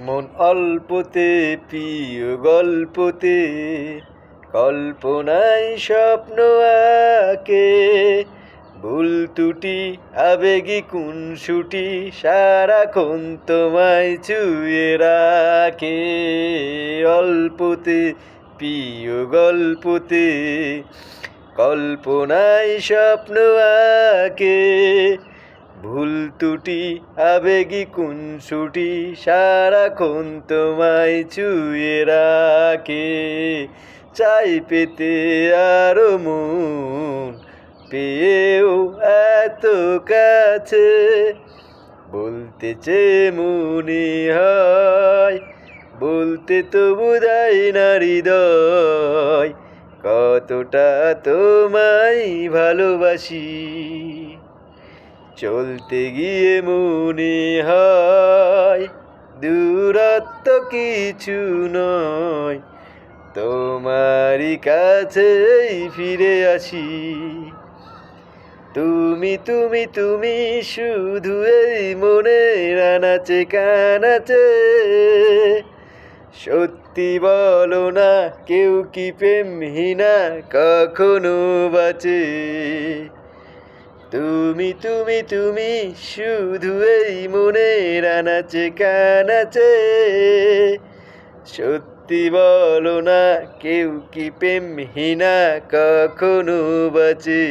মন অল্পতে প্রিয় গল্পতে কল্পনায় স্বপ্ন আঁকে, ভুল ত্রুটি আবেগী খুনসুটি সারাক্ষণ তোমায় ছুঁয়ে রাখে। অল্পতে প্রিয় গল্পতে কল্পনায় স্বপ্ন আঁকে, ভুল ত্রুটি আবেগী খুনসুটি সারাক্ষণ তোমায় ছুঁয়ে রাখে। চাই পেতে আরো মন, পেয়েও এত কাছে, বলতে চেয়ে মনে হয়, বলতে তো বোঝায় না হৃদয়, কতটা তোমায় ভালোবাসি। চলতে গিয়ে মনে হয় দূরত্ব কিছু নয়, তোমারই কাছেই ফিরে আসি। তুমি তুমি তুমি শুধু এই মনের আনাচে কানাচে, সত্যি বলো না কেউ কি প্রেমহীনা কখনো বাঁচে। তুমি তুমি তুমি শুধু এই মনের আনাচে কানাচে, সত্যি বলো না কেউ কি প্রেমহীনা কখনো বাঁচে।